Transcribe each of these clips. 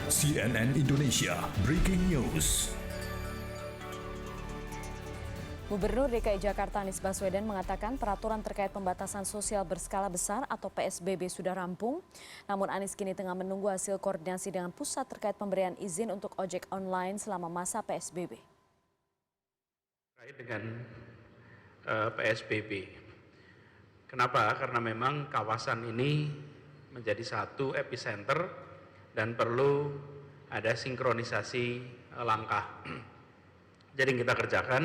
CNN Indonesia Breaking News. Gubernur DKI Jakarta Anies Baswedan mengatakan peraturan terkait pembatasan sosial berskala besar atau PSBB sudah rampung. Namun Anies kini tengah menunggu hasil koordinasi dengan pusat terkait pemberian izin untuk ojek online selama masa PSBB. Terkait dengan PSBB. Kenapa? Karena memang kawasan ini menjadi satu epicenter dan perlu ada sinkronisasi langkah. Jadi yang kita kerjakan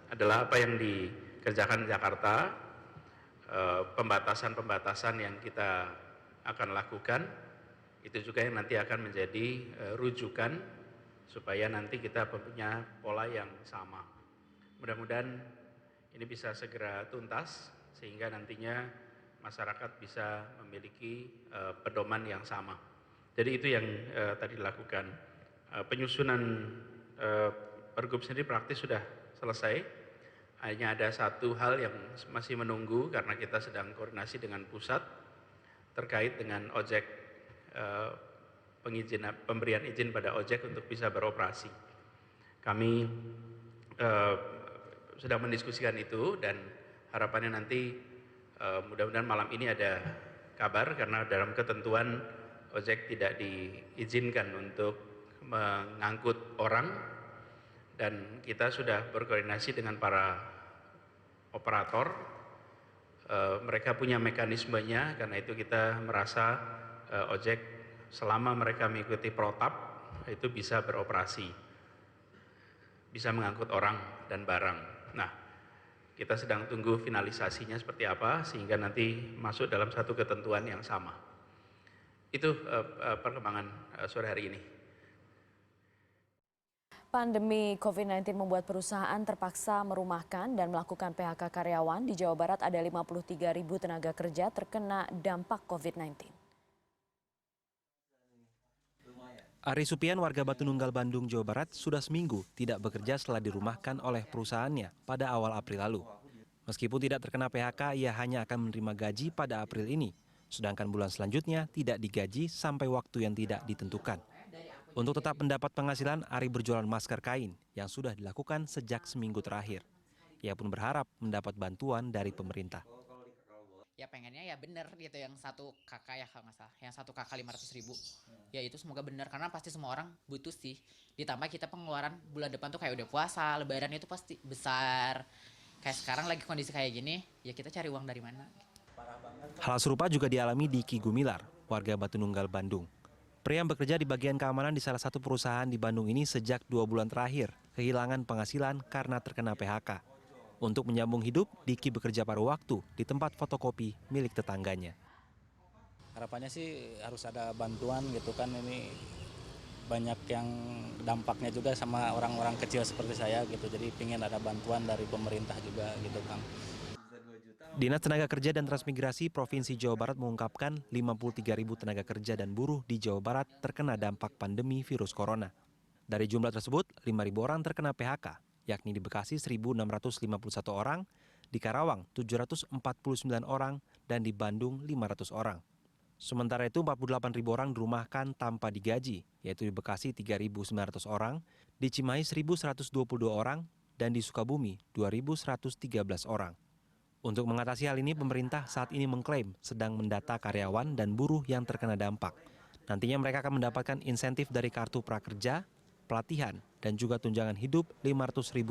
adalah apa yang dikerjakan di Jakarta, pembatasan-pembatasan yang kita akan lakukan, itu juga yang nanti akan menjadi rujukan supaya nanti kita punya pola yang sama. Mudah-mudahan ini bisa segera tuntas sehingga nantinya masyarakat bisa memiliki pedoman yang sama. Jadi itu yang tadi dilakukan. Penyusunan Pergub sendiri praktis sudah selesai. Hanya ada satu hal yang masih menunggu karena kita sedang koordinasi dengan pusat terkait dengan ojek, pemberian izin pada ojek untuk bisa beroperasi. Kami sedang mendiskusikan itu dan harapannya nanti mudah-mudahan malam ini ada kabar karena dalam ketentuan ojek tidak diizinkan untuk mengangkut orang. Dan kita sudah berkoordinasi dengan para operator, mereka punya mekanismenya, karena itu kita merasa ojek selama mereka mengikuti protap itu bisa beroperasi, bisa mengangkut orang dan barang. Nah, kita sedang tunggu finalisasinya seperti apa sehingga nanti masuk dalam satu ketentuan yang sama. Itu perkembangan sore hari ini. Pandemi COVID-19 membuat perusahaan terpaksa merumahkan dan melakukan PHK karyawan. Di Jawa Barat ada 53.000 tenaga kerja terkena dampak COVID-19. Ari Supian, warga Batu Nunggal, Bandung, Jawa Barat, sudah seminggu tidak bekerja setelah dirumahkan oleh perusahaannya pada awal April lalu. Meskipun tidak terkena PHK, ia hanya akan menerima gaji pada April ini. Sedangkan bulan selanjutnya tidak digaji sampai waktu yang tidak ditentukan. Untuk tetap mendapat penghasilan, Ari berjualan masker kain yang sudah dilakukan sejak seminggu terakhir. Ia pun berharap mendapat bantuan dari pemerintah. Ya pengennya ya bener gitu, yang satu kakak ya kalau nggak salah, yang satu kakak 500.000. Ya itu semoga bener karena pasti semua orang butuh sih. Ditambah kita pengeluaran bulan depan tuh kayak udah puasa, lebaran itu pasti besar. Kayak sekarang lagi kondisi kayak gini, ya kita cari uang dari mana. Hal serupa juga dialami Diki Gumilar, warga Batu Nunggal, Bandung. Pria yang bekerja di bagian keamanan di salah satu perusahaan di Bandung ini sejak 2 bulan terakhir kehilangan penghasilan karena terkena PHK. Untuk menyambung hidup, Diki bekerja paruh waktu di tempat fotokopi milik tetangganya. Harapannya sih harus ada bantuan gitu kan, ini banyak yang dampaknya juga sama orang-orang kecil seperti saya gitu. Jadi pingin ada bantuan dari pemerintah juga gitu kan. Dinas Tenaga Kerja dan Transmigrasi Provinsi Jawa Barat mengungkapkan 53.000 tenaga kerja dan buruh di Jawa Barat terkena dampak pandemi virus corona. Dari jumlah tersebut, 5.000 orang terkena PHK, yakni di Bekasi 1.651 orang, di Karawang 749 orang, dan di Bandung 500 orang. Sementara itu 48.000 orang dirumahkan tanpa digaji, yaitu di Bekasi 3.900 orang, di Cimahi 1.122 orang, dan di Sukabumi 2.113 orang. Untuk mengatasi hal ini, pemerintah saat ini mengklaim sedang mendata karyawan dan buruh yang terkena dampak. Nantinya mereka akan mendapatkan insentif dari kartu prakerja, pelatihan, dan juga tunjangan hidup Rp500.000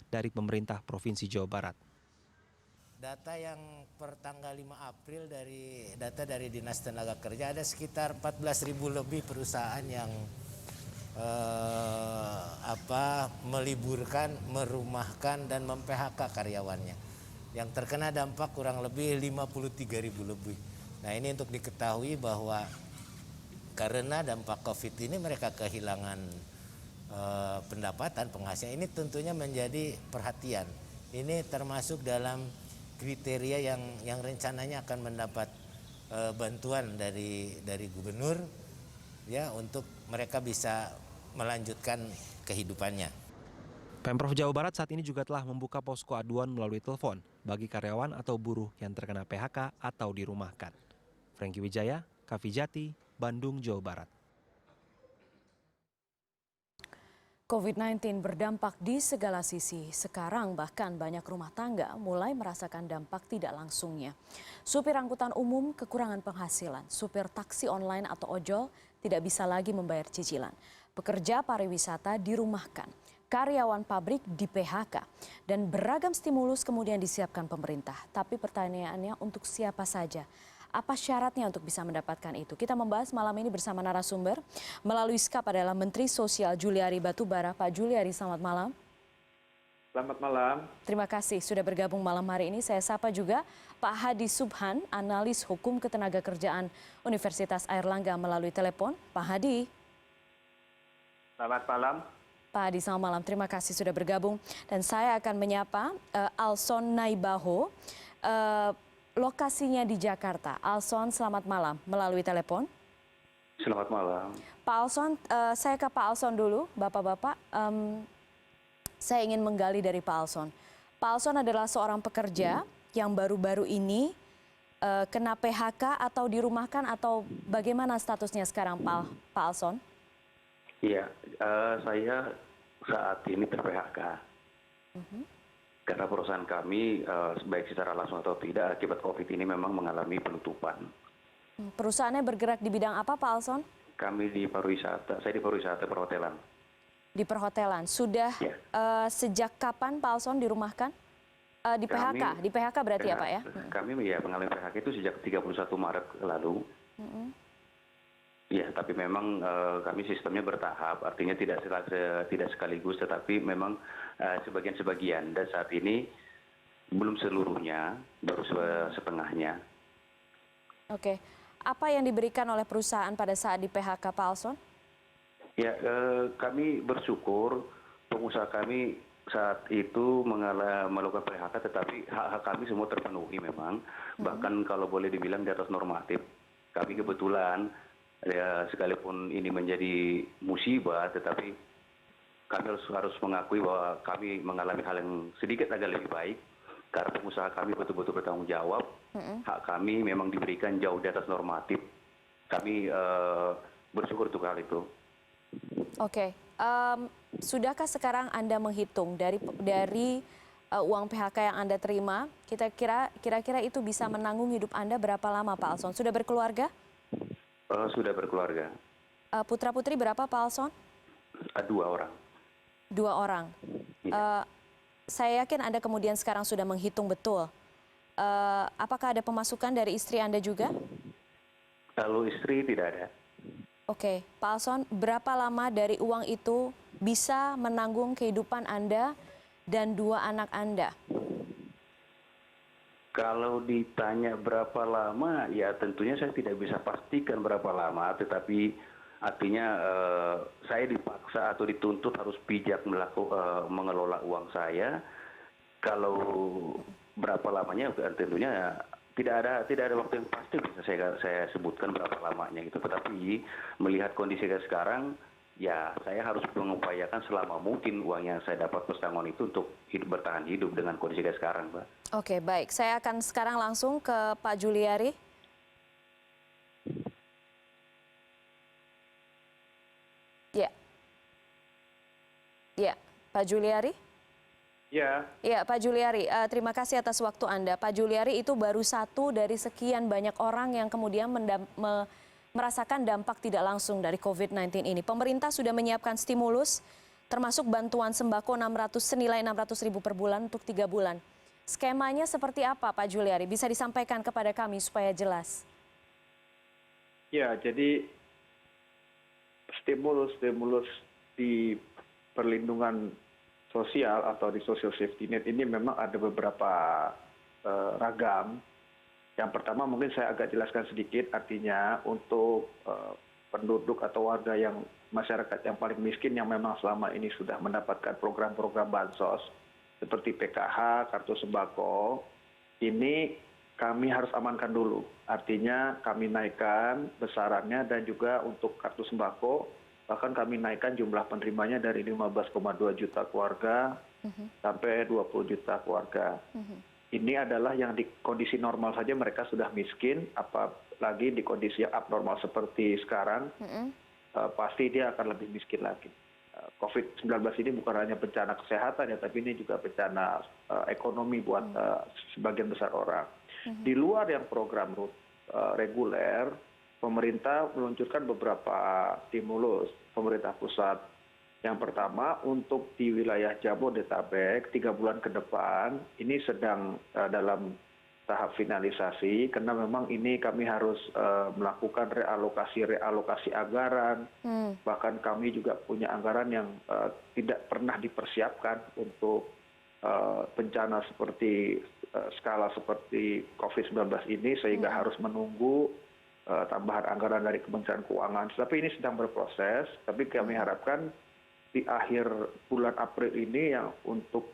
dari pemerintah Provinsi Jawa Barat. Data yang per tanggal 5 April dari data dari Dinas Tenaga Kerja ada sekitar 14.000 lebih perusahaan yang meliburkan, merumahkan, dan mem-PHK karyawannya. Yang terkena dampak kurang lebih 53.000 lebih. Nah ini untuk diketahui bahwa karena dampak COVID ini mereka kehilangan pendapatan, penghasilan. Ini tentunya menjadi perhatian. Ini termasuk dalam kriteria yang rencananya akan mendapat bantuan dari gubernur ya untuk mereka bisa melanjutkan kehidupannya. Pemprov Jawa Barat saat ini juga telah membuka posko aduan melalui telepon bagi karyawan atau buruh yang terkena PHK atau dirumahkan. Franky Wijaya, Kavijati, Bandung, Jawa Barat. COVID-19 berdampak di segala sisi. Sekarang bahkan banyak rumah tangga mulai merasakan dampak tidak langsungnya. Supir angkutan umum kekurangan penghasilan, supir taksi online atau ojol tidak bisa lagi membayar cicilan. Pekerja pariwisata dirumahkan, karyawan pabrik di PHK, dan beragam stimulus kemudian disiapkan pemerintah. Tapi pertanyaannya untuk siapa saja? Apa syaratnya untuk bisa mendapatkan itu? Kita membahas malam ini bersama narasumber melalui Skype adalah Menteri Sosial Juliari Batubara. Pak Juliari, selamat malam. Selamat malam. Terima kasih sudah bergabung malam hari ini. Saya sapa juga Pak Hadi Subhan, analis hukum ketenagakerjaan Universitas Airlangga melalui telepon. Pak Hadi. Selamat malam. Pak Hadi, selamat malam. Terima kasih sudah bergabung. Dan saya akan menyapa Alson Naibaho. Lokasinya di Jakarta. Alson, selamat malam melalui telepon. Selamat malam. Pak Alson, saya ke Pak Alson dulu, Bapak-Bapak. Saya ingin menggali dari Pak Alson. Pak Alson adalah seorang pekerja yang baru-baru ini kena PHK atau dirumahkan atau bagaimana statusnya sekarang, Pak Alson? Iya, saya saat ini ter-PHK. Karena perusahaan kami, baik secara langsung atau tidak, akibat COVID ini memang mengalami penutupan. Perusahaannya bergerak di bidang apa, Pak Alson? Kami di pariwisata, saya di pariwisata perhotelan. Di perhotelan. Sudah Ya. Sejak kapan Pak Alson dirumahkan? Di PHK? Di PHK berarti ya, Pak ya? Kami ya mengalami PHK itu sejak 31 Maret lalu. Ya, tapi memang kami sistemnya bertahap, artinya tidak sekaligus, tetapi memang sebagian-sebagian. Dan saat ini belum seluruhnya, baru setengahnya. Oke. Apa yang diberikan oleh perusahaan pada saat di PHK, Pak Alson? Ya, kami bersyukur pengusaha kami saat itu melakukan PHK, tetapi hak-hak kami semua terpenuhi memang. Bahkan kalau boleh dibilang di atas normatif. Kami kebetulan, ya, sekalipun ini menjadi musibah, tetapi kami harus mengakui bahwa kami mengalami hal yang sedikit agak lebih baik karena pengusaha kami betul-betul bertanggung jawab. Hak kami memang diberikan jauh di atas normatif. Kami bersyukur untuk hal itu. Oke. Sudahkah sekarang Anda menghitung dari uang PHK yang Anda terima, kira-kira itu bisa menanggung hidup Anda berapa lama, Pak Alson? Sudah berkeluarga? Sudah berkeluarga. Putra-putri berapa, Pak Alson? 2 orang. 2 orang. Saya yakin Anda kemudian sekarang sudah menghitung betul. Apakah ada pemasukan dari istri Anda juga? Kalau istri tidak ada. Oke, Pak Alson, berapa lama dari uang itu bisa menanggung kehidupan Anda dan 2 anak Anda? Kalau ditanya berapa lama, ya tentunya saya tidak bisa pastikan berapa lama, tetapi artinya saya dipaksa atau dituntut harus bijak mengelola uang saya. Kalau berapa lamanya, tentunya tidak ada waktu yang pasti bisa saya sebutkan berapa lamanya gitu. Tetapi melihat kondisi sekarang, ya saya harus mengupayakan selama mungkin uang yang saya dapat pesangon itu untuk bertahan hidup dengan kondisi kayak sekarang, Mbak. Oke, baik. Saya akan sekarang langsung ke Pak Juliari. Ya. Ya, Pak Juliari. Ya. Ya, Pak Juliari, terima kasih atas waktu Anda. Pak Juliari, itu baru satu dari sekian banyak orang yang kemudian merasakan dampak tidak langsung dari COVID-19 ini. Pemerintah sudah menyiapkan stimulus, termasuk bantuan sembako senilai 600 ribu per bulan untuk 3 bulan. Skemanya seperti apa, Pak Juliari? Bisa disampaikan kepada kami supaya jelas. Ya, jadi stimulus di perlindungan sosial atau di social safety net ini memang ada beberapa ragam. Yang pertama mungkin saya agak jelaskan sedikit, artinya untuk penduduk atau warga yang masyarakat yang paling miskin yang memang selama ini sudah mendapatkan program-program bansos seperti PKH, kartu sembako, ini kami harus amankan dulu. Artinya kami naikkan besarannya dan juga untuk kartu sembako, bahkan kami naikkan jumlah penerimanya dari 15,2 juta keluarga sampai 20 juta keluarga. Ini adalah yang di kondisi normal saja mereka sudah miskin, apalagi di kondisi yang abnormal seperti sekarang, pasti dia akan lebih miskin lagi. COVID-19 ini bukan hanya bencana kesehatan ya, tapi ini juga bencana ekonomi buat sebagian besar orang. Di luar yang program reguler, pemerintah meluncurkan beberapa stimulus pemerintah pusat. Yang pertama, untuk di wilayah Jabodetabek 3 bulan ke depan ini sedang dalam tahap finalisasi, karena memang ini kami harus melakukan realokasi anggaran. Bahkan kami juga punya anggaran yang tidak pernah dipersiapkan untuk bencana seperti skala seperti COVID-19 ini, sehingga harus menunggu tambahan anggaran dari Kementerian Keuangan. Tapi ini sedang berproses, tapi kami harapkan di akhir bulan April ini yang untuk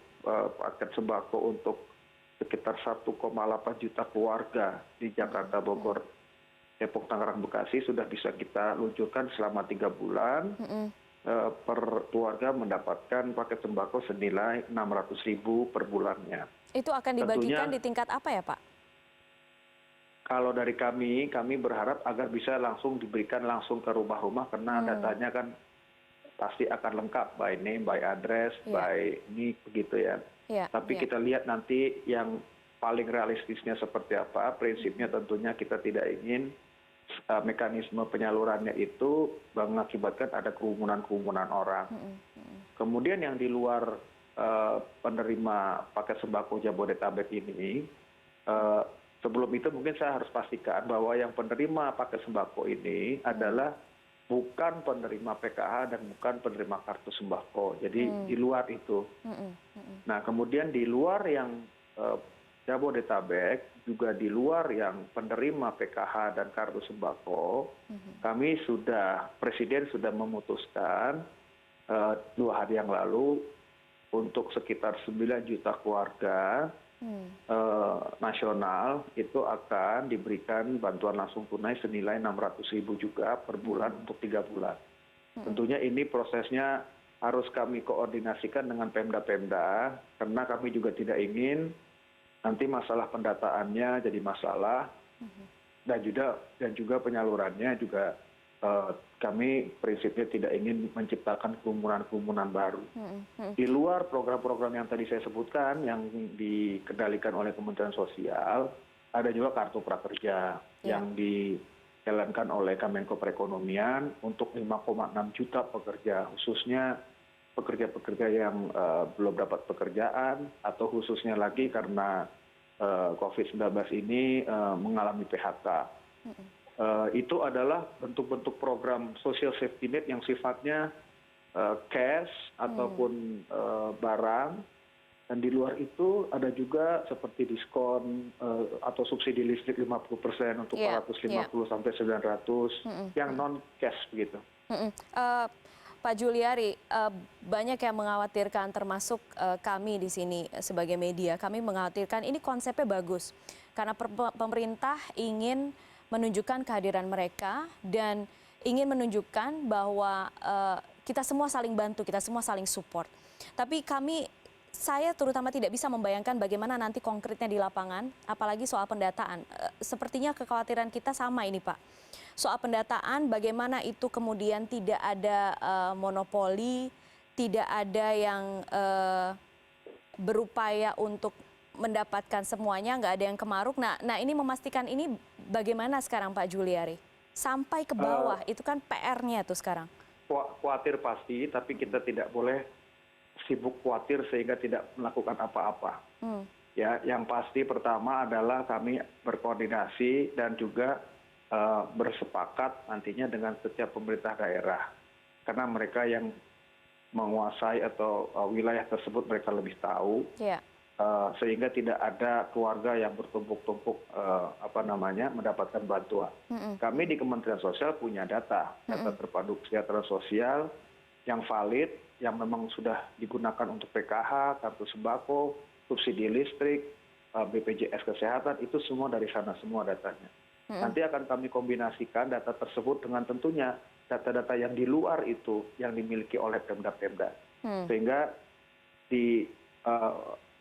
paket sembako untuk sekitar 1,8 juta keluarga di Jakarta, Bogor, Depok, Tangerang, Bekasi sudah bisa kita luncurkan selama 3 bulan. Per keluarga mendapatkan paket sembako senilai 600.000 per bulannya. Itu akan dibagikan di tingkat apa ya, Pak? Kalau dari kami berharap agar bisa langsung diberikan langsung ke rumah-rumah, karena datanya kan pasti akan lengkap, by name, by address, by NIK begitu ya. Tapi kita lihat nanti yang paling realistisnya seperti apa. Prinsipnya tentunya kita tidak ingin mekanisme penyalurannya itu mengakibatkan ada kerumunan orang. Kemudian yang di luar penerima paket sembako Jabodetabek ini, sebelum itu mungkin saya harus pastikan bahwa yang penerima paket sembako ini adalah bukan penerima PKH dan bukan penerima kartu sembako. Jadi di luar itu. Nah, kemudian di luar yang Jabodetabek, juga di luar yang penerima PKH dan kartu sembako, Presiden sudah memutuskan 2 hari yang lalu untuk sekitar 9 juta keluarga nasional itu akan diberikan bantuan langsung tunai senilai 600.000 juga per bulan untuk 3 bulan. Tentunya ini prosesnya harus kami koordinasikan dengan Pemda-Pemda, karena kami juga tidak ingin nanti masalah pendataannya jadi masalah, dan juga penyalurannya juga kami prinsipnya tidak ingin menciptakan kerumunan baru. Di luar program-program yang tadi saya sebutkan yang dikendalikan oleh Kementerian Sosial, ada juga kartu prakerja yang dijalankan oleh Kemenko Perekonomian untuk 5,6 juta pekerja, khususnya pekerja-pekerja yang belum dapat pekerjaan, atau khususnya lagi karena COVID-19 ini mengalami PHK. Itu adalah bentuk-bentuk program social safety net yang sifatnya cash ataupun barang. Dan di luar itu ada juga seperti diskon atau subsidi listrik 50% untuk 450 sampai 900 yang non cash begitu. Pak Juliari, banyak yang mengkhawatirkan, termasuk kami di sini sebagai media, kami mengkhawatirkan ini konsepnya bagus karena pemerintah ingin menunjukkan kehadiran mereka dan ingin menunjukkan bahwa kita semua saling bantu, kita semua saling support. Tapi saya terutama tidak bisa membayangkan bagaimana nanti konkretnya di lapangan, apalagi soal pendataan. Sepertinya kekhawatiran kita sama ini, Pak. Soal pendataan, bagaimana itu kemudian tidak ada monopoli, tidak ada yang berupaya untuk mendapatkan semuanya, nggak ada yang kemaruk. Nah ini memastikan ini bagaimana sekarang Pak Juliari? Sampai ke bawah, itu kan PR-nya tuh sekarang. Khawatir pasti, tapi kita tidak boleh sibuk khawatir sehingga tidak melakukan apa-apa. Ya, yang pasti pertama adalah kami berkoordinasi dan juga bersepakat nantinya dengan setiap pemerintah daerah, karena mereka yang menguasai atau wilayah tersebut mereka lebih tahu, sehingga tidak ada keluarga yang bertumpuk-tumpuk mendapatkan bantuan. Kami di Kementerian Sosial punya data terpadu kesejahteraan sosial yang valid, yang memang sudah digunakan untuk PKH, kartu sembako, subsidi listrik, BPJS Kesehatan, itu semua dari sana semua datanya. Nanti akan kami kombinasikan data tersebut dengan tentunya data-data yang di luar itu yang dimiliki oleh Pemda-Pemda. Sehingga di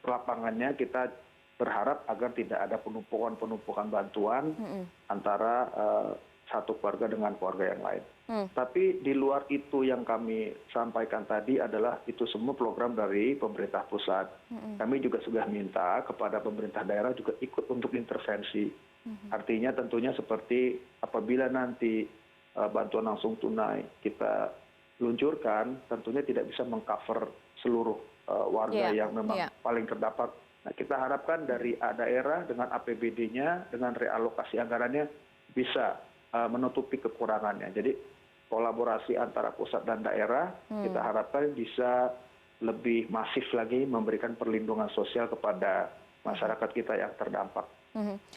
lapangannya kita berharap agar tidak ada penumpukan bantuan antara satu keluarga dengan keluarga yang lain. Tapi di luar itu yang kami sampaikan tadi adalah itu semua program dari pemerintah pusat. Kami juga sudah minta kepada pemerintah daerah juga ikut untuk intervensi. Artinya tentunya seperti apabila nanti bantuan langsung tunai kita luncurkan, tentunya tidak bisa mengcover seluruh warga yang memang paling terdampak. Nah, kita harapkan dari daerah dengan APBD-nya, dengan realokasi anggarannya bisa menutupi kekurangannya. Jadi kolaborasi antara pusat dan daerah kita harapkan bisa lebih masif lagi memberikan perlindungan sosial kepada masyarakat kita yang terdampak.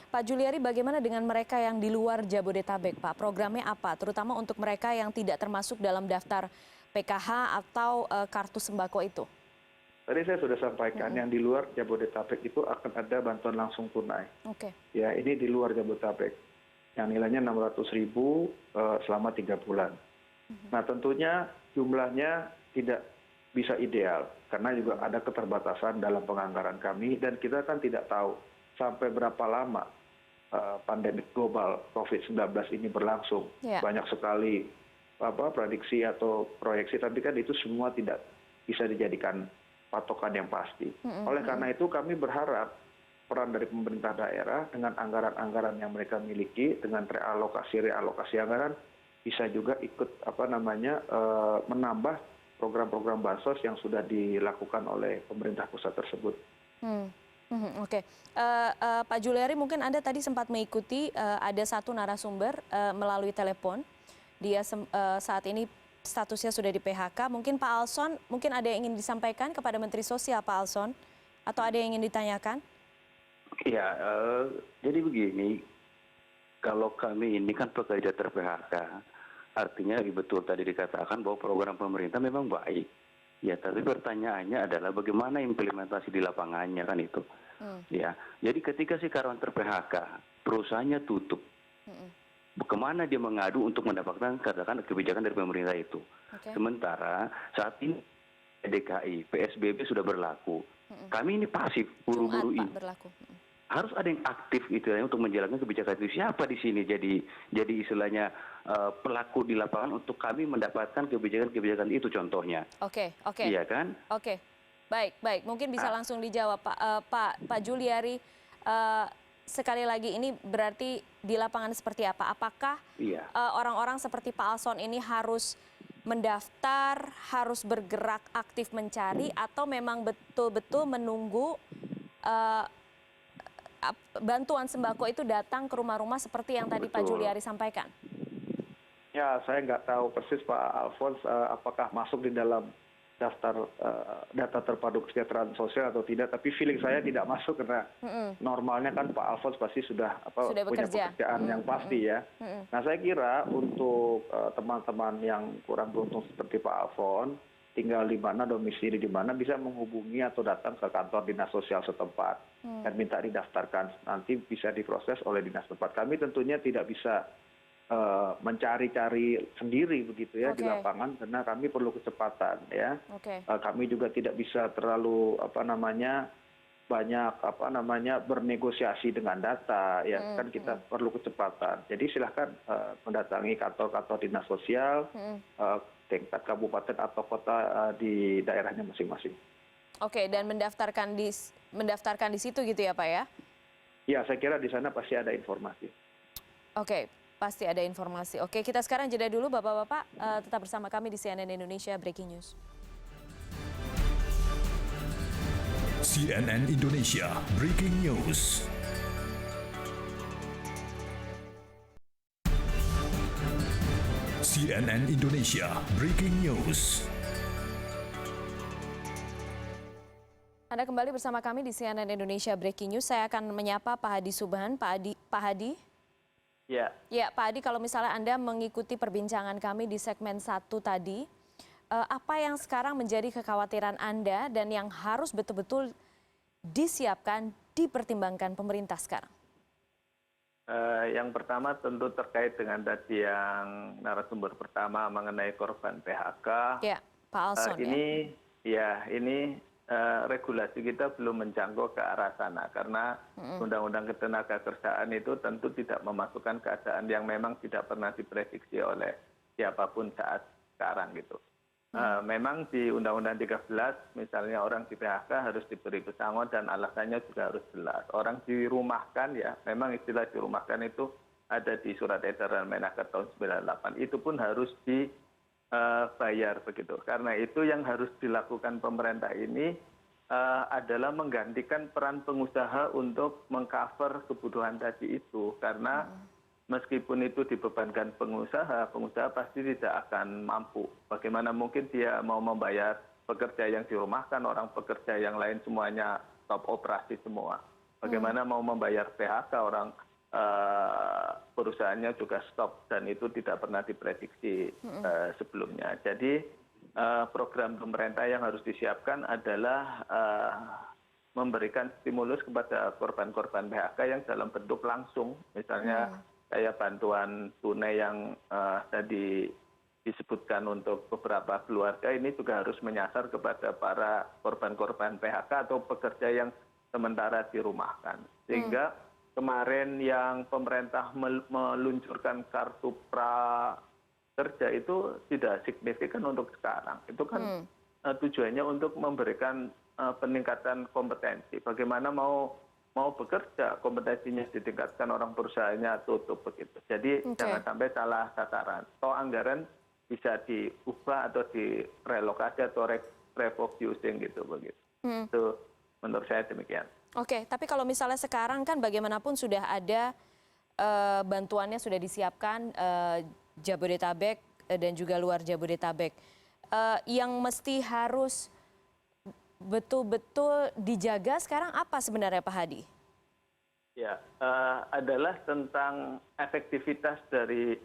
Pak Juliari, bagaimana dengan mereka yang di luar Jabodetabek, Pak? Programnya apa? Terutama untuk mereka yang tidak termasuk dalam daftar PKH atau kartu sembako itu. Tadi saya sudah sampaikan yang di luar Jabodetabek itu akan ada bantuan langsung tunai. Ya, ini di luar Jabodetabek yang nilainya 600.000 selama 3 bulan. Nah, tentunya jumlahnya tidak bisa ideal karena juga ada keterbatasan dalam penganggaran kami dan kita kan tidak tahu sampai berapa lama pandemi global COVID-19 ini berlangsung. Banyak sekali prediksi atau proyeksi, tapi kan itu semua tidak bisa dijadikan patokan yang pasti. Oleh karena itu kami berharap peran dari pemerintah daerah dengan anggaran-anggaran yang mereka miliki, dengan realokasi anggaran bisa juga ikut menambah program-program bansos yang sudah dilakukan oleh pemerintah pusat tersebut. Pak Juliari, mungkin Anda tadi sempat mengikuti ada satu narasumber melalui telepon. Dia saat ini statusnya sudah di PHK. Mungkin Pak Alson, mungkin ada yang ingin disampaikan kepada Menteri Sosial, Pak Alson? Atau ada yang ingin ditanyakan? Ya, jadi begini, kalau kami ini kan pekerja ter-PHK, artinya betul tadi dikatakan bahwa program pemerintah memang baik. Ya, tapi pertanyaannya adalah bagaimana implementasi di lapangannya kan itu. Ya, jadi ketika si karyawan ter-PHK, perusahaannya tutup. Kemana dia mengadu untuk mendapatkan katakan kebijakan dari pemerintah itu. Sementara saat ini DKI, PSBB sudah berlaku. Kami ini pasif, buru-buru ini. Harus ada yang aktif gitu ya untuk menjalankan kebijakan itu. Siapa di sini jadi istilahnya pelaku di lapangan untuk kami mendapatkan kebijakan-kebijakan itu contohnya. Iya kan? Baik. Mungkin bisa langsung dijawab Pak Juliari. Sekali lagi ini berarti di lapangan seperti apa? Apakah orang-orang seperti Pak Alson ini harus mendaftar, harus bergerak aktif mencari, atau memang betul-betul menunggu bantuan sembako itu datang ke rumah-rumah seperti yang tadi Pak Juliari sampaikan? Ya, saya nggak tahu persis Pak Alfons apakah masuk di dalam daftar data terpadu kesejahteraan sosial atau tidak, tapi feeling saya tidak masuk karena normalnya kan Pak Alfons pasti sudah punya pekerjaan yang pasti ya. Nah, saya kira untuk teman-teman yang kurang beruntung seperti Pak Alfons, tinggal di mana, domisili di mana, bisa menghubungi atau datang ke kantor dinas sosial setempat dan minta didaftarkan. Nanti bisa diproses oleh dinas setempat. Kami tentunya tidak bisa mencari-cari sendiri begitu ya di lapangan karena kami perlu kecepatan ya. Kami juga tidak bisa terlalu banyak bernegosiasi dengan data ya, kan kita perlu kecepatan. Jadi silahkan mendatangi kantor-kantor dinas sosial tingkat kabupaten atau kota di daerahnya masing-masing. Dan mendaftarkan di situ gitu ya Pak ya? Ya, saya kira di sana pasti ada informasi. Pasti ada informasi. Kita sekarang jeda dulu Bapak-Bapak, tetap bersama kami di CNN Indonesia Breaking News. CNN Indonesia Breaking News. CNN Indonesia Breaking News. Anda kembali bersama kami di CNN Indonesia Breaking News. Saya akan menyapa Pak Hadi Subhan. Pak Hadi. Ya, Pak Hadi, kalau misalnya Anda mengikuti perbincangan kami di segmen 1 tadi, apa yang sekarang menjadi kekhawatiran Anda dan yang harus betul-betul disiapkan, dipertimbangkan pemerintah sekarang? Yang pertama tentu terkait dengan tadi yang narasumber pertama mengenai korban PHK. Ya, Pak Alson. Ini regulasi kita belum menjangkau ke arah sana karena undang-undang ketenagakerjaan itu tentu tidak memasukkan keadaan yang memang tidak pernah diprediksi oleh siapapun saat sekarang gitu. Memang di Undang-Undang 13 misalnya orang di PHK harus diberi pesangon dan alasannya juga harus jelas. Orang dirumahkan ya, memang istilah dirumahkan itu ada di Surat Edaran Menaker tahun 98. Itu pun harus dibayar begitu. Karena itu yang harus dilakukan pemerintah ini adalah menggantikan peran pengusaha untuk mengcover kebutuhan tadi itu. Karena meskipun itu dibebankan pengusaha, pengusaha pasti tidak akan mampu. Bagaimana mungkin dia mau membayar pekerja yang dirumahkan, orang pekerja yang lain semuanya stop operasi semua. Bagaimana mau membayar PHK, orang perusahaannya juga stop dan itu tidak pernah diprediksi sebelumnya. Jadi program pemerintah yang harus disiapkan adalah memberikan stimulus kepada korban-korban PHK yang dalam bentuk langsung, misalnya kayak bantuan tunai yang tadi disebutkan untuk beberapa keluarga ini juga harus menyasar kepada para korban-korban PHK atau pekerja yang sementara dirumahkan. Sehingga kemarin yang pemerintah meluncurkan kartu prakerja itu tidak signifikan untuk sekarang. Itu kan tujuannya untuk memberikan peningkatan kompetensi. Bagaimana mau bekerja, kompetensinya ditingkatkan, orang perusahaannya tutup begitu. Jadi jangan sampai salah sasaran. Toh anggaran bisa diubah atau direlokasi atau refocusing gitu begitu. Itu menurut saya demikian. Oke, tapi kalau misalnya sekarang kan bagaimanapun sudah ada bantuannya sudah disiapkan Jabodetabek dan juga luar Jabodetabek. Yang mesti harus betul-betul dijaga sekarang apa sebenarnya Pak Hadi? Ya, adalah tentang efektivitas dari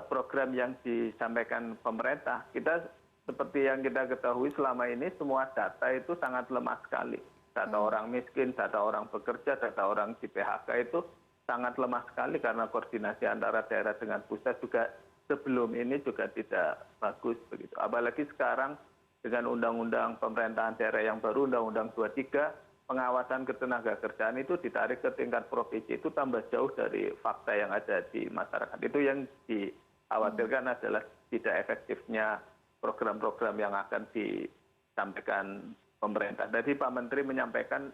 program yang disampaikan pemerintah. Kita seperti yang kita ketahui selama ini semua data itu sangat lemah sekali. Data orang miskin, data orang bekerja, data orang di PHK itu sangat lemah sekali karena koordinasi antara daerah dengan pusat juga sebelum ini juga tidak bagus begitu. Apalagi sekarang dengan undang-undang pemerintahan daerah yang baru, Undang-Undang 23, pengawasan ketenagakerjaan itu ditarik ke tingkat provinsi itu tambah jauh dari fakta yang ada di masyarakat. Itu yang dikhawatirkan adalah tidak efektifnya program-program yang akan disampaikan pemerintah. Tadi Pak Menteri menyampaikan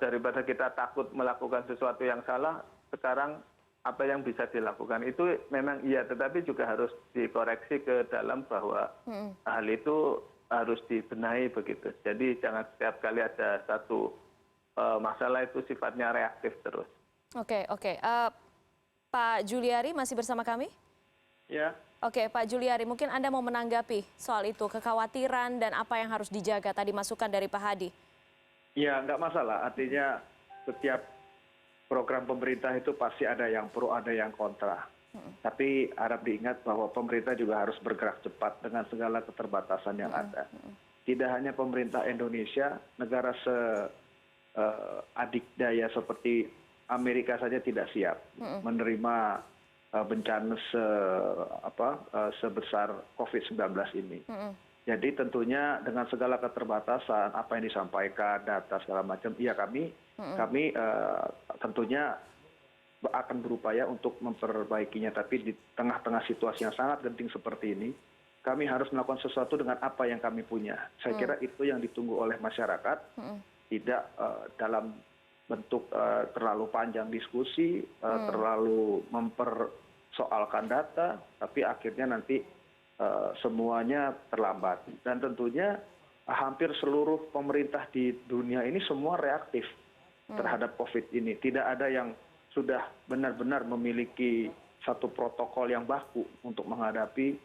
daripada kita takut melakukan sesuatu yang salah, sekarang apa yang bisa dilakukan itu memang iya, tetapi juga harus dikoreksi ke dalam bahwa hal itu harus dibenahi begitu. Jadi jangan setiap kali ada satu masalah itu sifatnya reaktif terus. Oke. Pak Juliari masih bersama kami? Ya. Oke, Pak Juliari, mungkin Anda mau menanggapi soal itu, kekhawatiran dan apa yang harus dijaga tadi masukan dari Pak Hadi. Ya, nggak masalah. Artinya setiap program pemerintah itu pasti ada yang pro, ada yang kontra. Tapi harap diingat bahwa pemerintah juga harus bergerak cepat dengan segala keterbatasan yang ada. Tidak hanya pemerintah Indonesia, negara seadikdaya seperti Amerika saja tidak siap menerima bencana sebesar COVID-19 ini. Jadi tentunya dengan segala keterbatasan, apa yang disampaikan, data segala macam, ya kami tentunya akan berupaya untuk memperbaikinya. Tapi di tengah-tengah situasi yang sangat genting seperti ini, kami harus melakukan sesuatu dengan apa yang kami punya. Saya kira itu yang ditunggu oleh masyarakat, tidak dalam bentuk terlalu panjang diskusi, terlalu mempersoalkan data, tapi akhirnya nanti semuanya terlambat. Dan tentunya hampir seluruh pemerintah di dunia ini semua reaktif terhadap COVID ini. Tidak ada yang sudah benar-benar memiliki satu protokol yang baku untuk menghadapi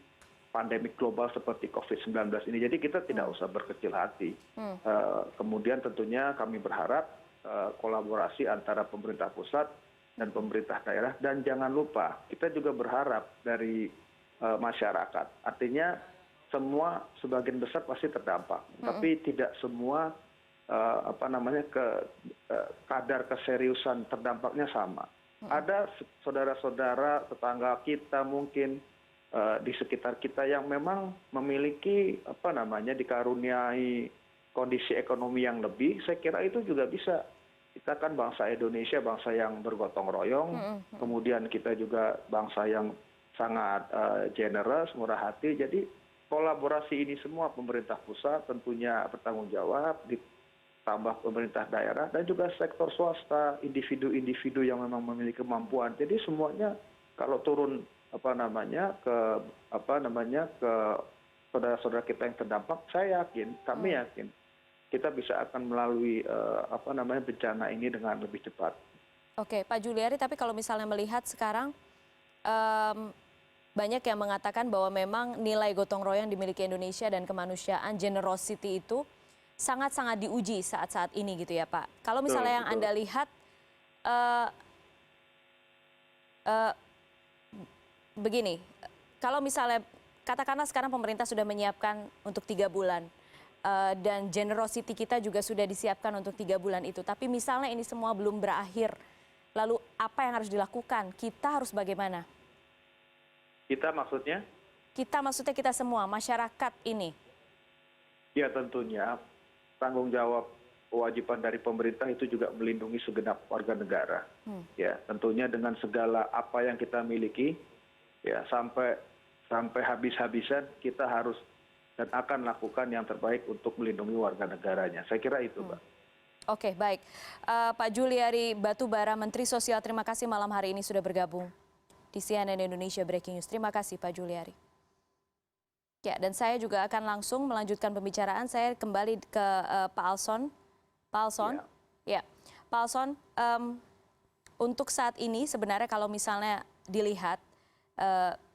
pandemi global seperti COVID-19 ini. Jadi kita tidak usah berkecil hati. Kemudian tentunya kami berharap kolaborasi antara pemerintah pusat dan pemerintah daerah. Dan jangan lupa, kita juga berharap dari masyarakat. Artinya semua sebagian besar pasti terdampak. Tapi tidak semua kadar keseriusan terdampaknya sama. Ada saudara-saudara tetangga kita mungkin di sekitar kita yang memang memiliki dikaruniai kondisi ekonomi yang lebih, saya kira itu juga bisa. Kita kan bangsa Indonesia, bangsa yang bergotong royong, kemudian kita juga bangsa yang sangat generous, murah hati. Jadi kolaborasi ini semua, pemerintah pusat tentunya bertanggung jawab, ditambah pemerintah daerah dan juga sektor swasta, individu-individu yang memang memiliki kemampuan. Jadi semuanya kalau turun ke saudara-saudara kita yang terdampak, saya yakin, kami yakin kita bisa akan melalui bencana ini dengan lebih cepat. Oke, Pak Juliari, tapi kalau misalnya melihat sekarang banyak yang mengatakan bahwa memang nilai gotong royong dimiliki Indonesia dan kemanusiaan, generosity itu sangat-sangat diuji saat-saat ini gitu ya Pak. Kalau misalnya yang Anda lihat begini, kalau misalnya katakanlah sekarang pemerintah sudah menyiapkan untuk 3 bulan dan generosity kita juga sudah disiapkan untuk 3 bulan itu. Tapi misalnya ini semua belum berakhir, lalu apa yang harus dilakukan? Kita harus bagaimana? Kita maksudnya? Kita maksudnya kita semua, masyarakat ini. Ya tentunya tanggung jawab kewajiban dari pemerintah itu juga melindungi segenap warga negara. Ya tentunya dengan segala apa yang kita miliki, ya sampai habis-habisan kita harus dan akan lakukan yang terbaik untuk melindungi warga negaranya. Saya kira itu, Pak. Oke, baik. Pak Juliari Batubara, Menteri Sosial, terima kasih malam hari ini sudah bergabung di CNN Indonesia Breaking News. Terima kasih, Pak Juliari. Ya, dan saya juga akan langsung melanjutkan pembicaraan. Saya kembali ke Pak Alson. Pak Alson, ya. Pak Alson, untuk saat ini sebenarnya kalau misalnya dilihat,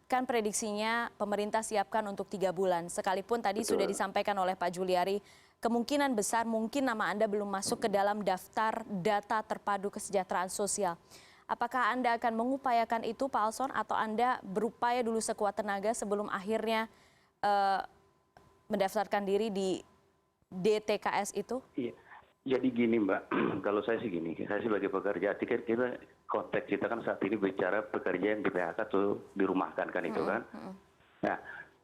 kan prediksinya pemerintah siapkan untuk 3 bulan. Sekalipun tadi sudah disampaikan oleh Pak Juliari, kemungkinan besar mungkin nama Anda belum masuk ke dalam daftar data terpadu kesejahteraan sosial. Apakah Anda akan mengupayakan itu Pak Alson atau Anda berupaya dulu sekuat tenaga sebelum akhirnya mendaftarkan diri di DTKS itu? Iya. Jadi gini Mbak, kalau saya sih gini, saya sebagai pekerja, kita konteks kita kan saat ini bicara pekerja yang di PHK tuh dirumahkan kan itu kan. Nah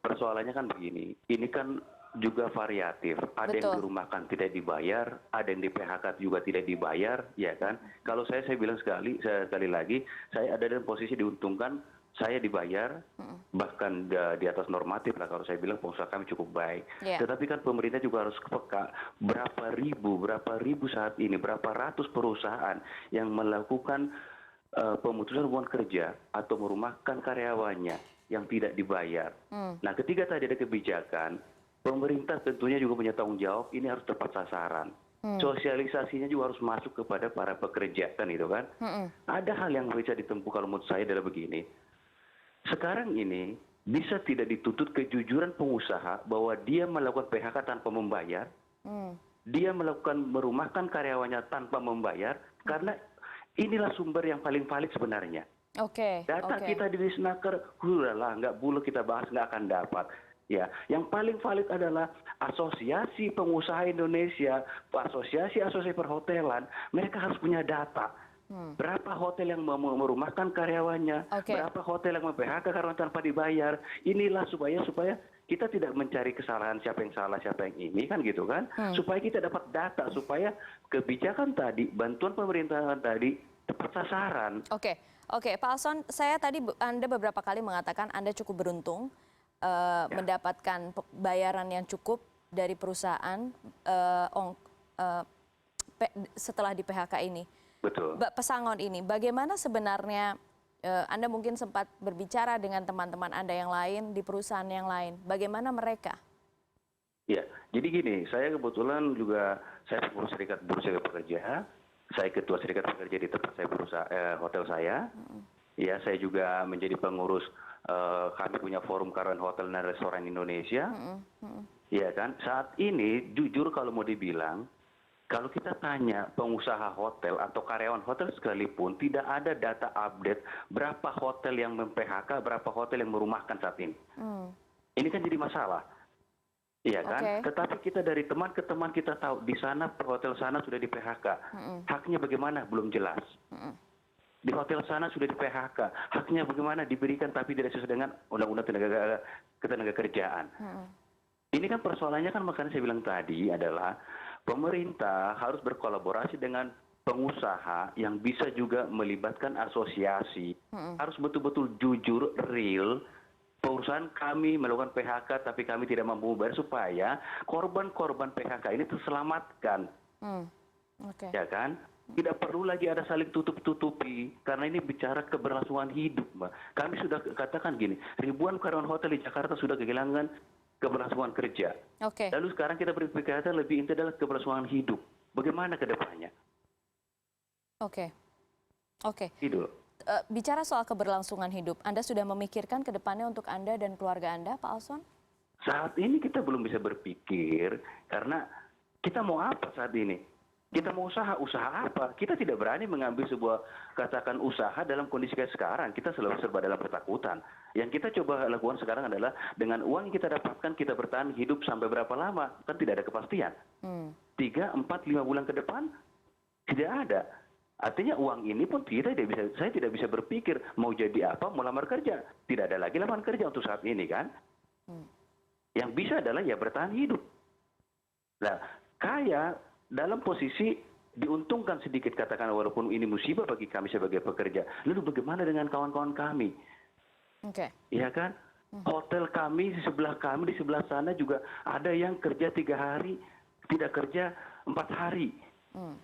persoalannya kan begini, ini kan juga variatif, ada yang dirumahkan tidak dibayar, ada yang di PHK juga tidak dibayar, ya kan. Kalau saya bilang sekali lagi, saya ada dalam posisi diuntungkan, saya dibayar, bahkan di atas normatif lah kalau saya bilang pengusaha kami cukup baik. Tetapi kan pemerintah juga harus peka berapa ribu saat ini, berapa ratus perusahaan yang melakukan pemutusan hubungan kerja atau merumahkan karyawannya yang tidak dibayar. Nah ketika tadi ada kebijakan, pemerintah tentunya juga punya tanggung jawab, ini harus tepat sasaran. Sosialisasinya juga harus masuk kepada para pekerja kan itu kan. Ada hal yang bisa ditempuh kalau menurut saya adalah begini. Sekarang ini bisa tidak dituntut kejujuran pengusaha bahwa dia melakukan PHK tanpa membayar, dia melakukan merumahkan karyawannya tanpa membayar, karena inilah sumber yang paling valid sebenarnya. Data kita di Disnaker, nggak boleh kita bahas, nggak akan dapat. Ya, yang paling valid adalah Asosiasi Pengusaha Indonesia, Asosiasi Perhotelan, mereka harus punya data. Berapa hotel yang merumahkan karyawannya, berapa hotel yang mem-PHK karena tanpa dibayar. Inilah supaya kita tidak mencari kesalahan siapa yang salah, siapa yang ini kan gitu kan. Supaya kita dapat data, supaya kebijakan tadi, bantuan pemerintahan tadi tepat sasaran. Oke, Pak Alson, Anda beberapa kali mengatakan Anda cukup beruntung mendapatkan bayaran yang cukup dari perusahaan setelah di PHK ini. Betul. Pesangon ini, bagaimana sebenarnya Anda mungkin sempat berbicara dengan teman-teman Anda yang lain di perusahaan yang lain, bagaimana mereka? Ya, jadi gini, saya kebetulan juga saya pengurus serikat buruh serikat pekerja, saya ketua serikat pekerja di tempat saya hotel saya. Ya, saya juga menjadi pengurus, kami punya forum karyawan hotel dan restoran Indonesia. Ya kan, saat ini jujur kalau mau dibilang, kalau kita tanya pengusaha hotel atau karyawan hotel sekalipun, tidak ada data update berapa hotel yang mem-PHK, berapa hotel yang merumahkan saat ini. Ini kan jadi masalah. Iya kan? Tetapi kita dari teman ke teman kita tahu, di sana hotel sana sudah di PHK. Haknya bagaimana? Belum jelas. Di hotel sana sudah di PHK. Haknya bagaimana? Diberikan tapi tidak sesuai dengan Undang-Undang Ketenaga Kerjaan. Ini ini kan persoalannya kan makanya saya bilang tadi adalah pemerintah harus berkolaborasi dengan pengusaha yang bisa juga melibatkan asosiasi. Harus betul-betul jujur, real. Perusahaan kami melakukan PHK tapi kami tidak mampu membayar supaya korban-korban PHK ini terselamatkan. Ya kan? Tidak perlu lagi ada saling tutup-tutupi karena ini bicara keberlangsungan hidup, Mbak. Kami sudah katakan gini, ribuan karyawan hotel di Jakarta sudah kehilangan keberlangsungan kerja. Lalu sekarang kita berpikir lebih inti adalah keberlangsungan hidup. Bagaimana ke depannya? Oke. Gitu. Bicara soal keberlangsungan hidup, Anda sudah memikirkan ke depannya untuk Anda dan keluarga Anda, Pak Alson? Saat ini kita belum bisa berpikir karena kita mau apa saat ini? Kita mau usaha apa? Kita tidak berani mengambil sebuah katakan usaha dalam kondisi kayak sekarang. Kita selalu serba dalam ketakutan. Yang kita coba lakukan sekarang adalah dengan uang yang kita dapatkan kita bertahan hidup sampai berapa lama? Kan tidak ada kepastian. 3, 4, 5 bulan ke depan tidak ada. Artinya uang ini pun saya tidak bisa berpikir mau jadi apa, mau lamar kerja. Tidak ada lagi lamaran kerja untuk saat ini kan. Yang bisa adalah ya bertahan hidup. Nah, dalam posisi diuntungkan sedikit katakan walaupun ini musibah bagi kami sebagai pekerja. Lalu bagaimana dengan kawan-kawan kami? Iya kan? Hotel kami di sebelah sana juga ada yang kerja 3 hari, tidak kerja 4 hari.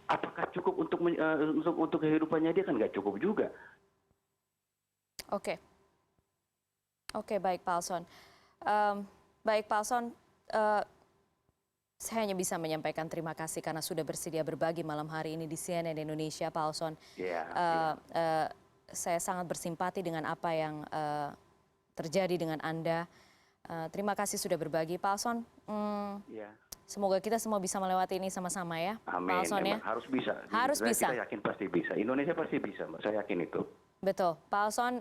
Apakah cukup untuk kehidupannya dia? Kan nggak cukup juga. Oke, baik Pak Alson. Saya hanya bisa menyampaikan terima kasih karena sudah bersedia berbagi malam hari ini di CNN Indonesia, Pak Alson. Saya sangat bersimpati dengan apa yang terjadi dengan Anda. Terima kasih sudah berbagi, Pak Alson. Semoga kita semua bisa melewati ini sama-sama ya, Amin. Pak Alson ya. Harus bisa. Harus bisa. Kita yakin pasti bisa. Indonesia pasti bisa, Mbak. Saya yakin itu. Betul. Pak Alson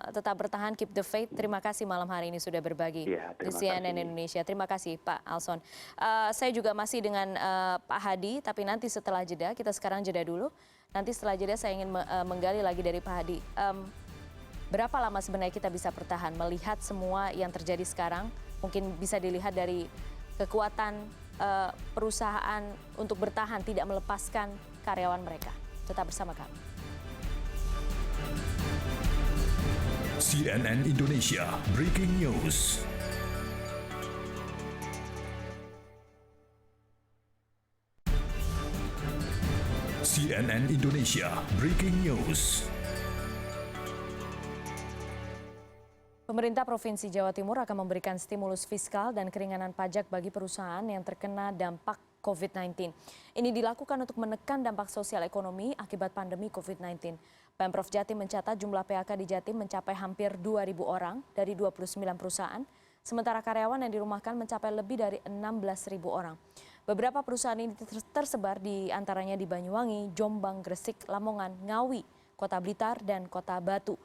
tetap bertahan, keep the faith. Terima kasih malam hari ini sudah berbagi di CNN Indonesia. Terima kasih Pak Alson. Saya juga masih dengan Pak Hadi, tapi nanti setelah jeda, kita sekarang jeda dulu. Nanti setelah jeda saya ingin menggali lagi dari Pak Hadi. Berapa lama sebenarnya kita bisa bertahan melihat semua yang terjadi sekarang? Mungkin bisa dilihat dari kekuatan perusahaan untuk bertahan, tidak melepaskan karyawan mereka. Tetap bersama kami. CNN Indonesia Breaking News. CNN Indonesia Breaking News. Pemerintah Provinsi Jawa Timur akan memberikan stimulus fiskal dan keringanan pajak bagi perusahaan yang terkena dampak COVID-19. Ini dilakukan untuk menekan dampak sosial ekonomi akibat pandemi COVID-19. Pemprov Jatim mencatat jumlah PHK di Jatim mencapai hampir 2.000 orang dari 29 perusahaan, sementara karyawan yang dirumahkan mencapai lebih dari 16.000 orang. Beberapa perusahaan ini tersebar di antaranya di Banyuwangi, Jombang, Gresik, Lamongan, Ngawi, Kota Blitar, dan Kota Batu.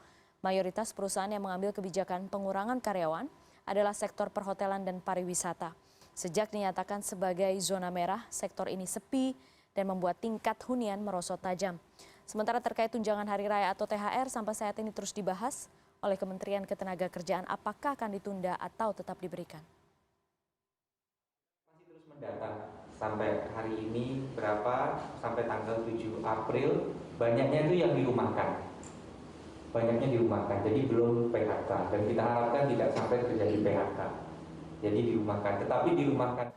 Mayoritas perusahaan yang mengambil kebijakan pengurangan karyawan adalah sektor perhotelan dan pariwisata. Sejak dinyatakan sebagai zona merah, sektor ini sepi dan membuat tingkat hunian merosot tajam. Sementara terkait tunjangan hari raya atau THR sampai saat ini terus dibahas oleh Kementerian Ketenagakerjaan apakah akan ditunda atau tetap diberikan. Masih terus mendata sampai hari ini berapa, sampai tanggal 7 April banyaknya itu yang dirumahkan. Jadi belum PHK dan kita harapkan tidak sampai terjadi PHK. Jadi dirumahkan, tetapi dirumahkan.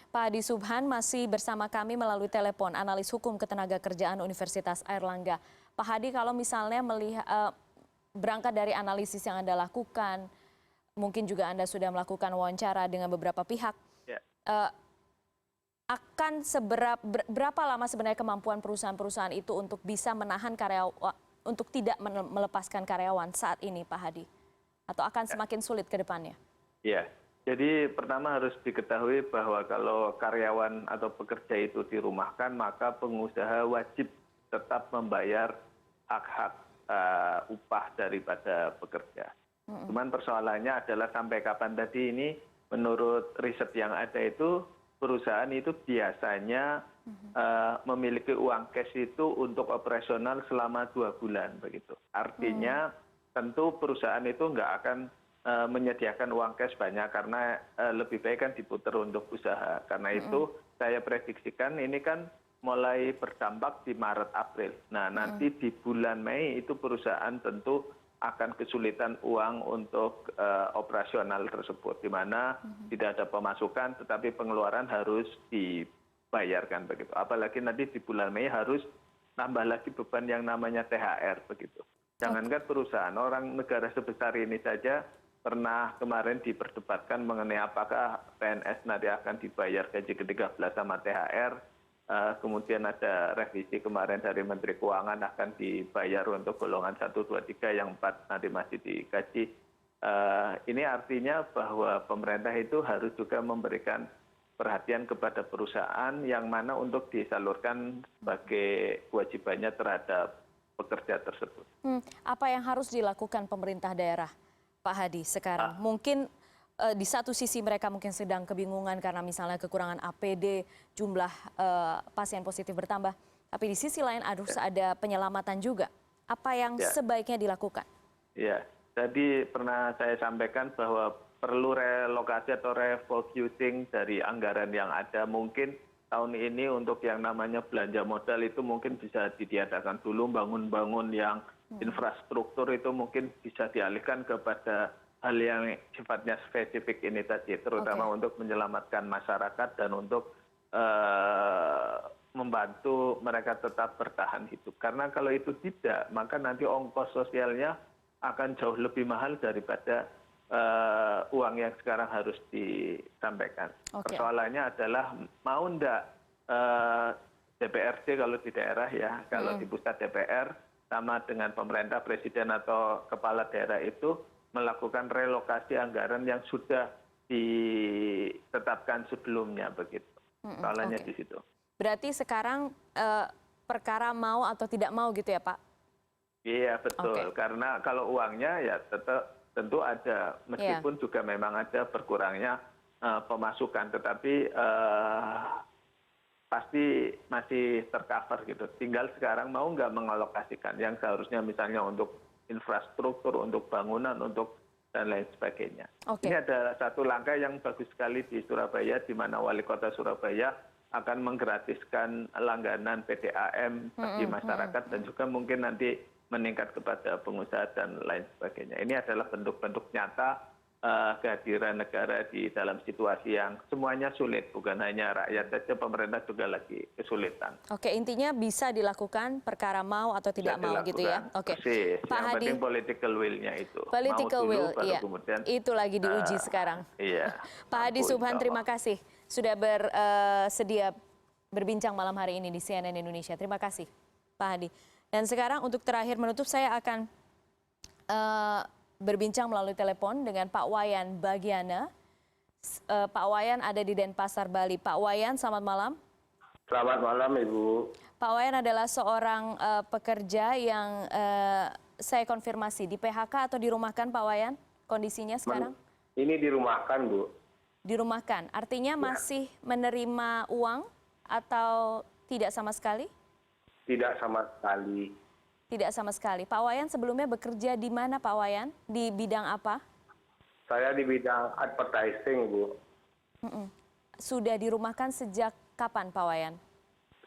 Pak Hadi Subhan masih bersama kami melalui telepon, analis hukum ketenagakerjaan Universitas Airlangga. Pak Hadi, kalau misalnya melihat berangkat dari analisis yang Anda lakukan, mungkin juga Anda sudah melakukan wawancara dengan beberapa pihak. Akan berapa lama sebenarnya kemampuan perusahaan-perusahaan itu untuk bisa menahan karyawan, untuk tidak melepaskan karyawan saat ini, Pak Hadi? Atau akan semakin sulit ke depannya? Ya, jadi pertama harus diketahui bahwa kalau karyawan atau pekerja itu dirumahkan, maka pengusaha wajib tetap membayar hak-hak upah daripada pekerja. Cuman persoalannya adalah sampai kapan tadi ini, menurut riset yang ada itu, perusahaan itu biasanya memiliki uang cash itu untuk operasional selama 2 bulan begitu. Artinya tentu perusahaan itu nggak akan menyediakan uang cash banyak karena lebih baik kan diputar untuk usaha. Karena itu saya prediksikan ini kan mulai berdampak di Maret April. Nah, nanti di bulan Mei itu perusahaan tentu akan kesulitan uang untuk operasional tersebut, di mana tidak ada pemasukan tetapi pengeluaran harus dibayarkan begitu. Apalagi nanti di bulan Mei harus nambah lagi beban yang namanya THR begitu. Jangankan perusahaan, orang negara sebesar ini saja pernah kemarin diperdebatkan mengenai apakah PNS nanti akan dibayar gaji ke-13 sama THR. Kemudian ada revisi kemarin dari Menteri Keuangan akan dibayar untuk golongan 1, 2, 3, yang 4 nanti masih dikaji. Ini artinya bahwa pemerintah itu harus juga memberikan perhatian kepada perusahaan yang mana untuk disalurkan sebagai kewajibannya terhadap pekerja tersebut. Apa yang harus dilakukan pemerintah daerah, Pak Hadi, sekarang? Mungkin di satu sisi mereka mungkin sedang kebingungan karena misalnya kekurangan APD, jumlah pasien positif bertambah. Tapi di sisi lain harus ada penyelamatan juga. Apa yang sebaiknya dilakukan? Ya, tadi pernah saya sampaikan bahwa perlu relokasi atau refocusing dari anggaran yang ada. Mungkin tahun ini untuk yang namanya belanja modal itu mungkin bisa ditiadakan dulu, bangun-bangun yang infrastruktur itu mungkin bisa dialihkan kepada hal yang sifatnya spesifik ini tadi, terutama untuk menyelamatkan masyarakat dan untuk membantu mereka tetap bertahan hidup. Karena kalau itu tidak, maka nanti ongkos sosialnya akan jauh lebih mahal daripada uang yang sekarang harus disampaikan. Persoalannya adalah mau enggak DPRD kalau di daerah ya, kalau di pusat DPR sama dengan pemerintah, presiden atau kepala daerah itu melakukan relokasi anggaran yang sudah ditetapkan sebelumnya begitu. Soalnya di situ. Berarti sekarang perkara mau atau tidak mau gitu ya, Pak? Iya, betul. Karena kalau uangnya ya tentu ada, meskipun juga memang ada berkurangnya pemasukan, tetapi pasti masih tercover gitu. Tinggal sekarang mau nggak mengalokasikan yang seharusnya misalnya untuk infrastruktur, untuk bangunan, untuk dan lain sebagainya. Ini ada satu langkah yang bagus sekali di Surabaya, di mana Wali Kota Surabaya akan menggratiskan langganan PDAM bagi masyarakat dan juga mungkin nanti meningkat kepada pengusaha dan lain sebagainya. Ini adalah bentuk-bentuk nyata kehadiran negara di dalam situasi yang semuanya sulit, bukan hanya rakyat saja, pemerintah juga lagi kesulitan. Oke, intinya bisa dilakukan perkara mau atau tidak mau gitu ya. Oke, Pak Hadi, penting political will-nya itu. Political mau dulu, will, baru iya. Kemudian, itu lagi diuji sekarang. Iya. Pak Hadi Subhan, terima kasih sudah bersedia berbincang malam hari ini di CNN Indonesia. Terima kasih, Pak Hadi. Dan sekarang untuk terakhir menutup, saya akan berbincang melalui telepon dengan Pak Wayan Bagiana. Pak Wayan ada di Denpasar, Bali. Pak Wayan, selamat malam. Selamat malam, Ibu. Pak Wayan adalah seorang pekerja yang saya konfirmasi di PHK atau dirumahkan, Pak Wayan? Kondisinya sekarang? Ini dirumahkan, Bu. Dirumahkan, artinya masih menerima uang atau tidak sama sekali? Tidak sama sekali. Tidak sama sekali. Pak Wayan sebelumnya bekerja di mana, Pak Wayan? Di bidang apa? Saya di bidang advertising, Bu. Sudah dirumahkan sejak kapan, Pak Wayan?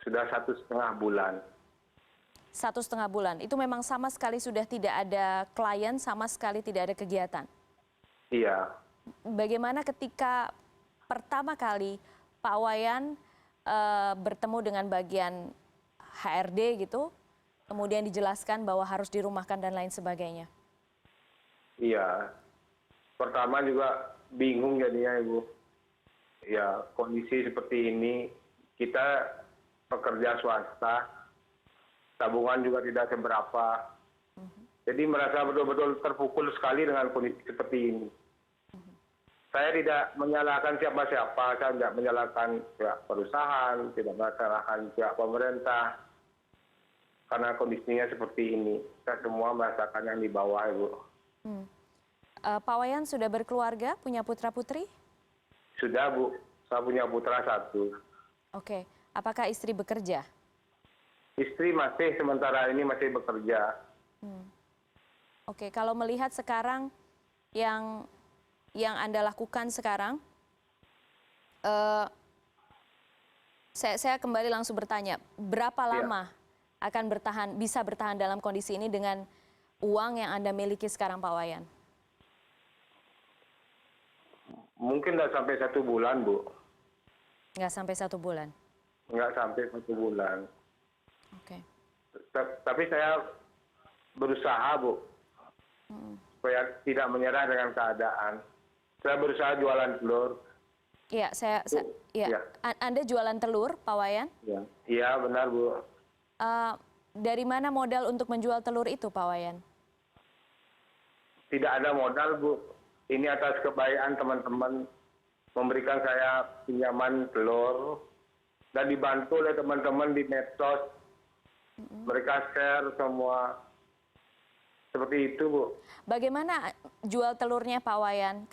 Sudah 1,5 bulan. 1,5 bulan. Itu memang sama sekali sudah tidak ada klien, sama sekali tidak ada kegiatan? Iya. Bagaimana ketika pertama kali Pak Wayan bertemu dengan bagian HRD gitu, kemudian dijelaskan bahwa harus dirumahkan dan lain sebagainya? Iya. Pertama juga bingung jadinya, Ibu. Ya, kondisi seperti ini, kita pekerja swasta, tabungan juga tidak seberapa. Jadi merasa betul-betul terpukul sekali dengan kondisi seperti ini. Saya tidak menyalahkan siapa-siapa, saya tidak menyalahkan pihak perusahaan, tidak menyalahkan pihak pemerintah. Karena kondisinya seperti ini, kita semua merasakan yang di bawah, Ibu. Pak Wayan sudah berkeluarga, punya putra-putri? Sudah, Bu. Saya punya putra 1. Oke. Apakah istri bekerja? Istri masih, sementara ini masih bekerja. Oke, kalau melihat sekarang yang Anda lakukan sekarang? Saya kembali langsung bertanya, berapa lama akan bisa bertahan dalam kondisi ini dengan uang yang Anda miliki sekarang, Pak Wayan? Mungkin nggak sampai 1 bulan, Bu. Nggak sampai 1 bulan? Nggak sampai 1 bulan. Oke. Tapi saya berusaha, Bu, supaya tidak menyerah dengan keadaan. Saya berusaha jualan telur. Iya, Anda jualan telur, Pak Wayan? Iya, benar, Bu. Dari mana modal untuk menjual telur itu, Pak Wayan? Tidak ada modal, Bu. Ini atas kebaikan teman-teman memberikan saya pinjaman telur dan dibantu oleh teman-teman di medsos. Mereka share semua. Seperti itu, Bu. Bagaimana jual telurnya, Pak Wayan?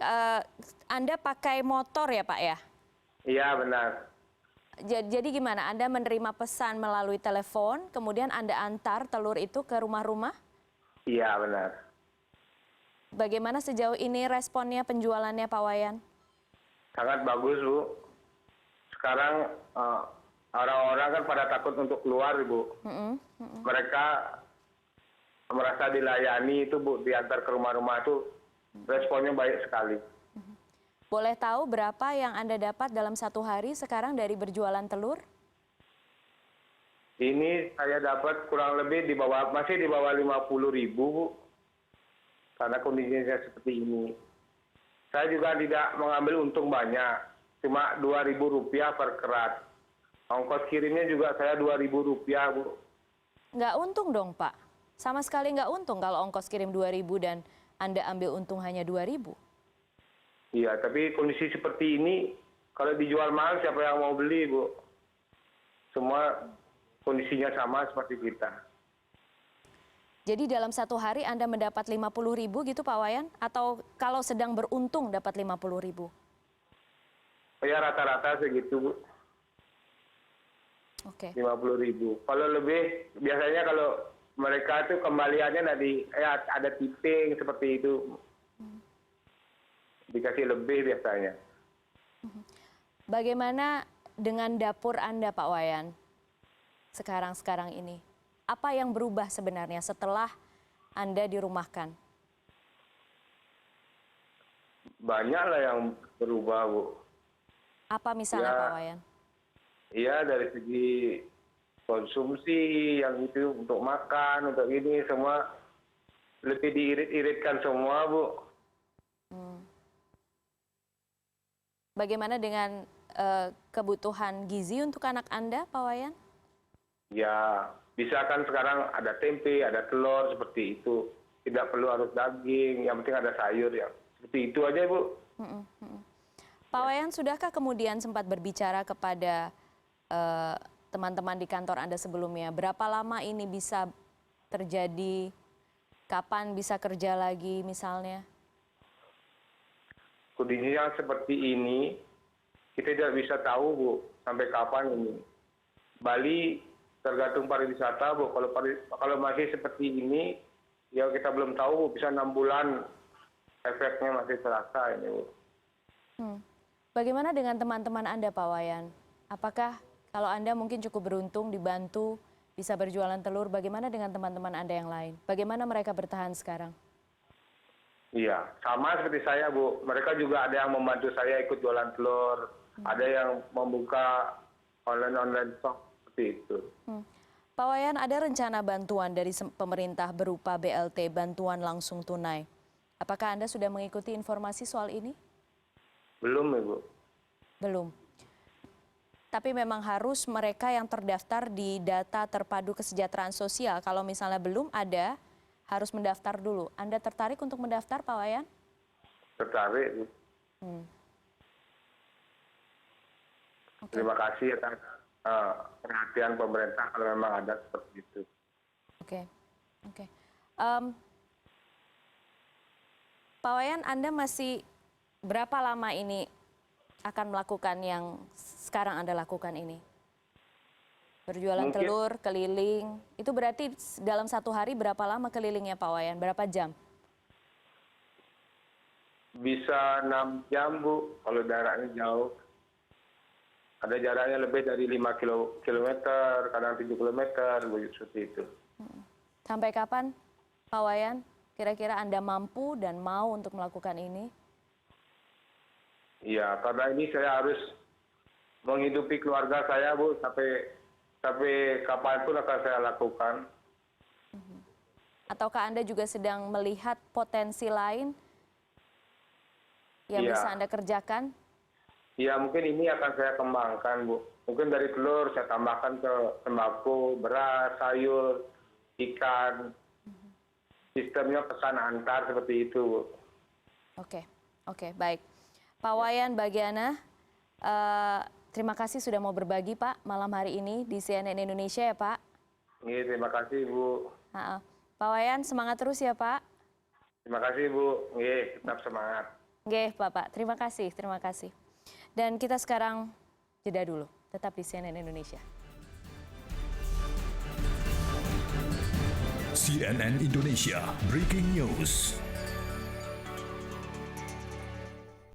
Anda pakai motor ya, Pak ya? Iya, benar. Jadi gimana? Anda menerima pesan melalui telepon, kemudian Anda antar telur itu ke rumah-rumah? Iya, benar. Bagaimana sejauh ini responnya penjualannya, Pak Wayan? Sangat bagus, Bu. Sekarang orang-orang kan pada takut untuk keluar, Bu. Mereka merasa dilayani itu, Bu, diantar ke rumah-rumah itu responnya baik sekali. Boleh tahu berapa yang Anda dapat dalam 1 hari sekarang dari berjualan telur? Ini saya dapat kurang lebih masih di bawah 50.000, Bu. Karena kondisinya seperti ini. Saya juga tidak mengambil untung banyak, cuma Rp2.000 per kerat. Ongkos kirimnya juga saya Rp2.000, Bu. Nggak untung dong, Pak. Sama sekali nggak untung kalau ongkos kirim 2.000 dan Anda ambil untung hanya 2.000. Iya, tapi kondisi seperti ini, kalau dijual mahal siapa yang mau beli, Bu? Semua kondisinya sama seperti kita. Jadi dalam 1 hari Anda mendapat 50.000 gitu, Pak Wayan? Atau kalau sedang beruntung dapat 50.000? Ya rata-rata segitu, Bu. Oke. 50.000. Kalau lebih, biasanya kalau mereka itu kembaliannya ada tipping seperti itu. Dikasih lebih biasanya. Bagaimana dengan dapur Anda, Pak Wayan? Sekarang ini. Apa yang berubah sebenarnya setelah Anda dirumahkan? Banyaklah yang berubah, Bu. Apa misalnya, Pak Wayan? Iya, dari segi konsumsi yang itu untuk makan, untuk ini semua lebih diirit-iritkan semua, Bu. Bagaimana dengan kebutuhan gizi untuk anak Anda, Pak Wayan? Ya, bisa kan sekarang ada tempe, ada telur seperti itu. Tidak perlu harus daging, yang penting ada sayur ya. Seperti itu aja, Bu. Pak Wayan, sudahkah kemudian sempat berbicara kepada teman-teman di kantor Anda sebelumnya? Berapa lama ini bisa terjadi? Kapan bisa kerja lagi misalnya? Kondisinya seperti ini, kita tidak bisa tahu, Bu, sampai kapan ini. Bali tergantung pariwisata, Bu. Kalau masih seperti ini, ya kita belum tahu, Bu. Bisa 6 bulan efeknya masih terasa ini, Bu. Bagaimana dengan teman-teman Anda, Pak Wayan? Apakah kalau Anda mungkin cukup beruntung dibantu bisa berjualan telur, bagaimana dengan teman-teman Anda yang lain? Bagaimana mereka bertahan sekarang? Iya, sama seperti saya, Bu. Mereka juga ada yang membantu saya ikut jualan telur, ada yang membuka online shop seperti itu. Pak Wayan, ada rencana bantuan dari pemerintah berupa BLT, bantuan langsung tunai. Apakah Anda sudah mengikuti informasi soal ini? Belum, Ibu. Belum. Tapi memang harus mereka yang terdaftar di data terpadu kesejahteraan sosial. Kalau misalnya belum ada, harus mendaftar dulu. Anda tertarik untuk mendaftar, Pak Wayan? Tertarik, Bu. Terima kasih atas perhatian pemerintah kalau memang ada seperti itu. Oke. Pak Wayan, Anda masih berapa lama ini akan melakukan yang sekarang Anda lakukan ini? Berjualan telur, keliling, itu berarti dalam 1 hari berapa lama kelilingnya, Pak Wayan? Berapa jam? Bisa 6 jam, Bu, kalau jaraknya jauh. Ada jaraknya lebih dari 5 kilometer, kadang 7 kilometer, seperti itu. Sampai kapan, Pak Wayan, kira-kira Anda mampu dan mau untuk melakukan ini? Iya, karena ini saya harus menghidupi keluarga saya, Bu, sampai kapanpun akan saya lakukan. Ataukah Anda juga sedang melihat potensi lain yang bisa Anda kerjakan? Ya, mungkin ini akan saya kembangkan, Bu. Mungkin dari telur saya tambahkan ke sembako, beras, sayur, ikan. Sistemnya pesan antar seperti itu, Bu. Oke, baik. Pak Wayan Bagiana, terima kasih sudah mau berbagi, Pak, malam hari ini di CNN Indonesia ya, Pak. Iya, terima kasih, Bu. Pak Wayan, semangat terus ya, Pak. Terima kasih, Bu. Iya, tetap semangat. Oke, Bapak. Terima kasih. Dan kita sekarang jeda dulu. Tetap di CNN Indonesia. CNN Indonesia Breaking News.